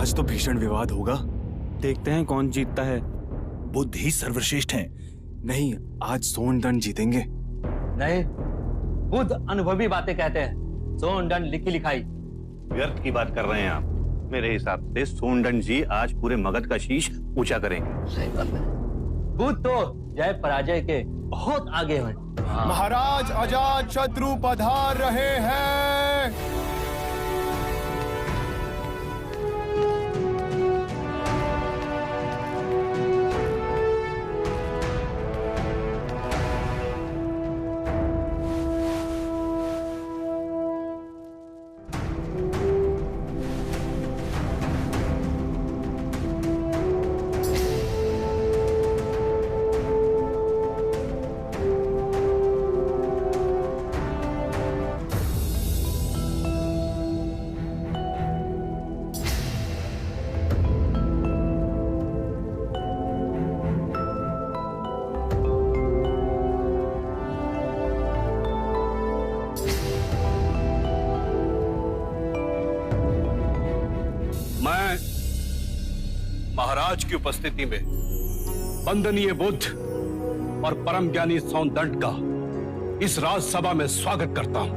आज तो भीषण विवाद होगा। देखते हैं कौन जीतता है। बुद्ध ही सर्वश्रेष्ठ हैं। नहीं, आज सोनदंड जीतेंगे। नहीं, बुद्ध अनुभवी बातें कहते हैं। सोनदंड लिखी लिखाई। व्यर्थ की बात कर रहे हैं आप। मेरे हिसाब से सोनदंड जी आज पूरे मगध का शीश ऊंचा करेंगे। सही बात है। बुद्ध तो जय पराजय के बहुत आगे हैं। महाराज अजात शत्रु पधार रहे हैं। महाराज की उपस्थिति में वंदनीय बुद्ध और परम ज्ञानी सोनदंड का इस राजसभा में स्वागत करता हूं।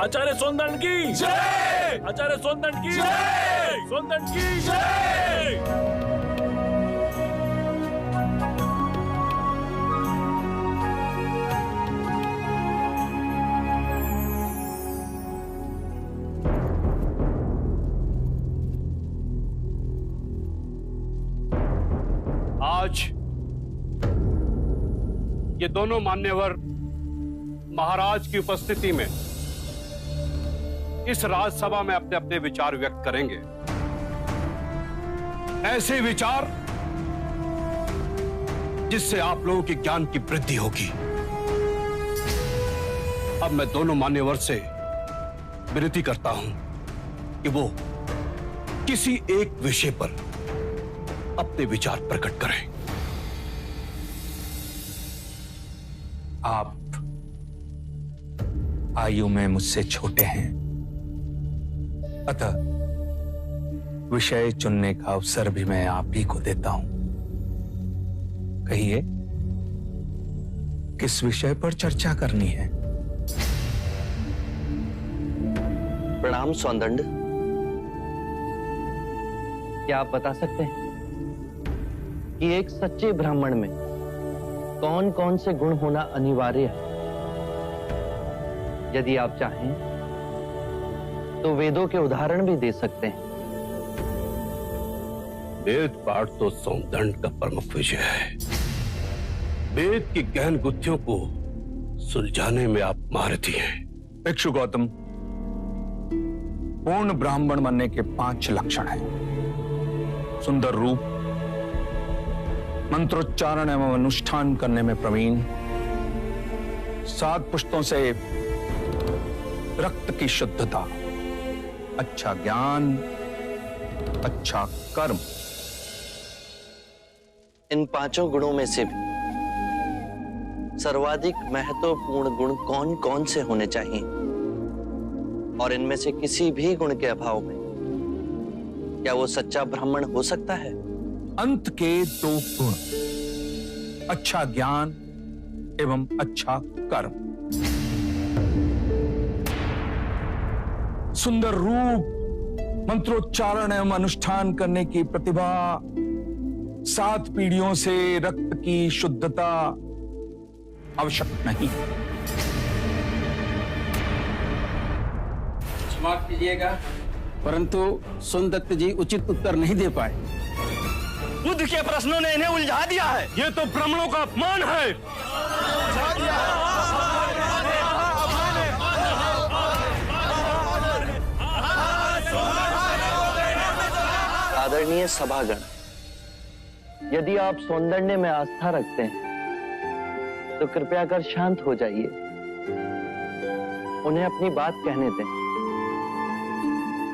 आचार्य सोनदंड की जय! आचार्य सोनदंड की जय! सोनदंड की जय! आज ये दोनों मान्यवर महाराज की उपस्थिति में इस राजसभा में अपने अपने विचार व्यक्त करेंगे। ऐसे विचार जिससे आप लोगों के ज्ञान की वृद्धि होगी। अब मैं दोनों मान्यवर से विनती करता हूं कि वो किसी एक विषय पर अपने विचार प्रकट करें। आप आयु में मुझसे छोटे हैं, अतः विषय चुनने का अवसर भी मैं आप ही को देता हूं। कहिए, किस विषय पर चर्चा करनी है? प्रणाम सोनदंड। क्या आप बता सकते हैं कि एक सच्चे ब्राह्मण में कौन कौन से गुण होना अनिवार्य है? यदि आप चाहें तो वेदों के उदाहरण भी दे सकते हैं। वेद पाठ तो सोनदंड का प्रमुख विषय है। वेद की गहन गुत्थियों को सुलझाने में आप महारथी हैं। भिक्षु गौतम, पूर्ण ब्राह्मण बनने के 5 लक्षण हैं। सुंदर रूप, मंत्रोच्चारण एवं अनुष्ठान करने में प्रवीण, 7 पुष्टों से रक्त की शुद्धता, अच्छा ज्ञान, अच्छा कर्म। इन 5 गुणों में से भी सर्वाधिक महत्वपूर्ण गुण कौन कौन से होने चाहिए? और इनमें से किसी भी गुण के अभाव में क्या वो सच्चा ब्राह्मण हो सकता है? अंत के 2 गुण, अच्छा ज्ञान एवं अच्छा कर्म। सुंदर रूप, मंत्रोच्चारण एवं अनुष्ठान करने की प्रतिभा, 7 पीढ़ियों से रक्त की शुद्धता आवश्यक नहीं। क्षमा कीजिएगा, परंतु सोनदत्त जी उचित उत्तर नहीं दे पाए। बुद्ध के प्रश्नों ने इन्हें उलझा दिया है। ये तो ब्राह्मणों का अपमान है। आदरणीय सभागण, यदि आप सौंदर्य में आस्था रखते हैं तो कृपया कर शांत हो जाइए। उन्हें अपनी बात कहने दें।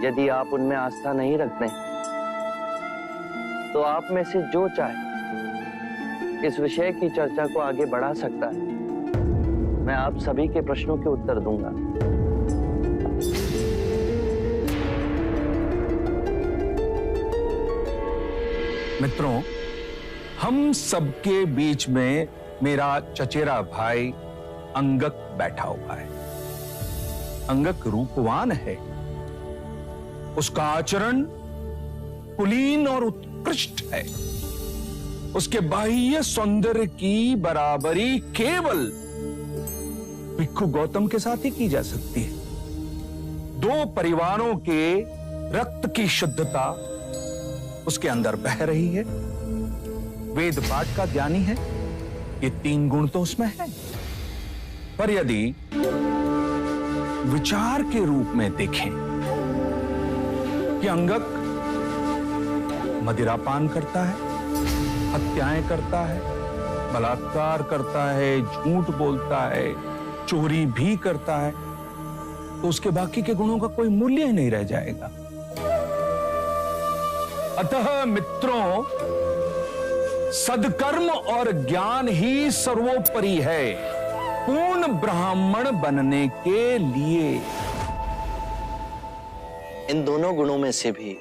यदि आप उनमें आस्था नहीं रखते तो आप में से जो चाहे इस विषय की चर्चा को आगे बढ़ा सकता है। मैं आप सभी के प्रश्नों के उत्तर दूंगा। मित्रों, हम सबके बीच में मेरा चचेरा भाई अंगक बैठा हुआ है। अंगक रूपवान है, उसका आचरण कुलीन और उत्कृष्ट है। उसके बाह्य सौंदर्य की बराबरी केवल भिक्षु गौतम के साथ ही की जा सकती है। दो परिवारों के रक्त की शुद्धता उसके अंदर बह रही है। वेद पाठ का ज्ञानी है, ये 3 गुण तो उसमें है। पर यदि विचार के रूप में देखें कि अंगक मदिरापान करता है, हत्याएं करता है, बलात्कार करता है, झूठ बोलता है, चोरी भी करता है, तो उसके बाकी के गुणों का कोई मूल्य ही नहीं रह जाएगा। अतः मित्रों, सदकर्म और ज्ञान ही सर्वोपरि है पूर्ण ब्राह्मण बनने के लिए। इन दोनों गुणों में से भी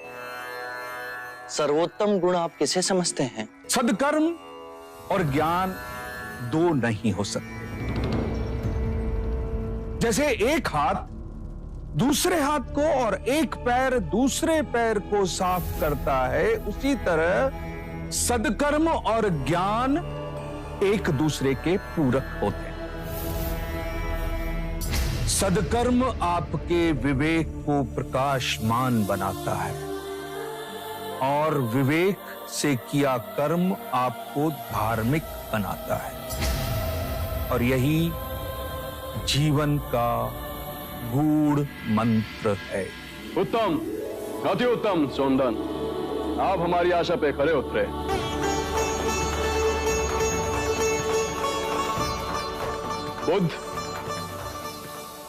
सर्वोत्तम गुण आप किसे समझते हैं? सदकर्म और ज्ञान दो नहीं हो सकते। जैसे एक हाथ दूसरे हाथ को और एक पैर दूसरे पैर को साफ करता है, उसी तरह सदकर्म और ज्ञान एक दूसरे के पूरक होते हैं। सदकर्म आपके विवेक को प्रकाशमान बनाता है और विवेक से किया कर्म आपको धार्मिक बनाता है, और यही जीवन का गूढ़ मंत्र है। उत्तम, अति उत्तम सोनदन, आप हमारी आशा पे खरे उतरे। बुद्ध,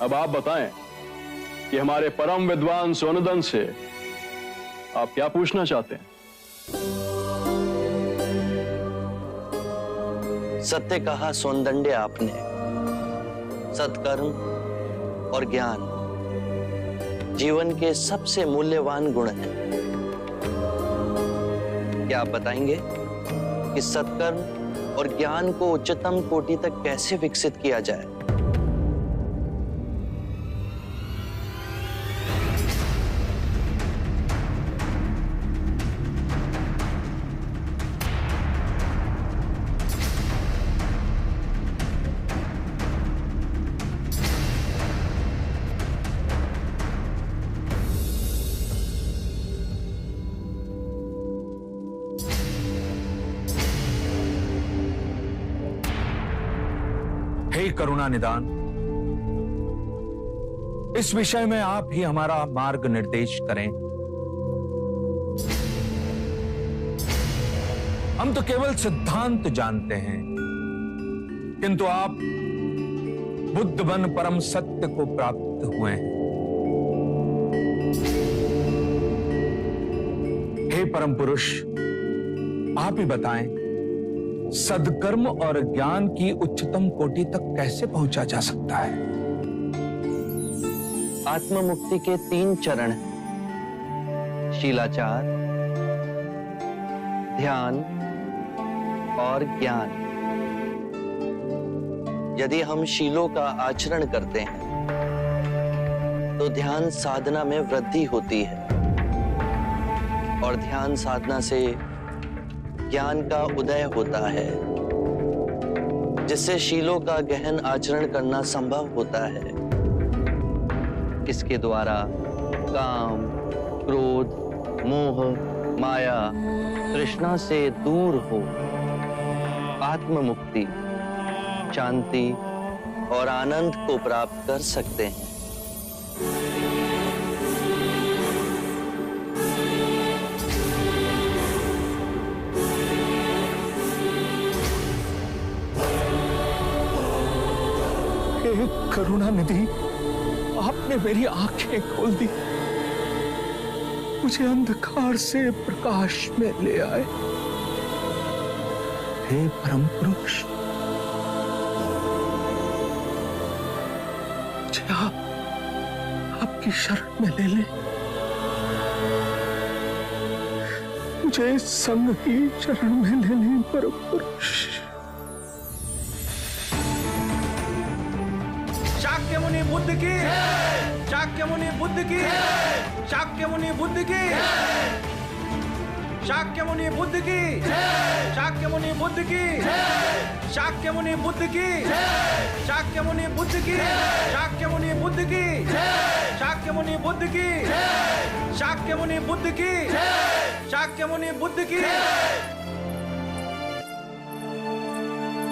अब आप बताएं कि हमारे परम विद्वान सोनदन से आप क्या पूछना चाहते हैं? सत्य कहा सोनदंडे आपने। सत्कर्म और ज्ञान जीवन के सबसे मूल्यवान गुण हैं। क्या आप बताएंगे कि सत्कर्म और ज्ञान को उच्चतम कोटि तक कैसे विकसित किया जाए? हे करुणा निदान, इस विषय में आप ही हमारा मार्ग निर्देश करें। हम तो केवल सिद्धांत जानते हैं, किंतु आप बुद्ध बन परम सत्य को प्राप्त हुए हैं। हे परम पुरुष, आप ही बताएं, सदकर्म और ज्ञान की उच्चतम कोटि तक कैसे पहुंचा जा सकता है? आत्म मुक्ति के 3 चरण हैं: शीलाचार, ध्यान और ज्ञान। यदि हम शीलों का आचरण करते हैं तो ध्यान साधना में वृद्धि होती है, और ध्यान साधना से ज्ञान का उदय होता है, जिससे शीलों का गहन आचरण करना संभव होता है। इसके द्वारा काम, क्रोध, मोह, माया, तृष्णा से दूर हो आत्म मुक्ति, शांति और आनंद को प्राप्त कर सकते हैं। करुणा निधि, आपने मेरी आंखें खोल दी, मुझे अंधकार से प्रकाश में ले आए। हे परम पुरुष, मुझे आपकी शरण में ले ले, मुझे संग ही शरण में ले ले परम पुरुष। शाक्य मुनि बुद्ध की, शाक्य मुनि बुद्ध की, शाक्य मुनि बुद्ध की, शाक्य मुनि बुद्ध की, शाक्य मुनि बुद्ध की, शाक्य मुनि बुद्ध की, शाक्य मुनि बुद्ध की, शाक्य मुनि बुद्ध की, शाक्य मुनि बुद्ध की, शाक्य मुनि बुद्ध की, शाक्य मुनि बुद्ध की।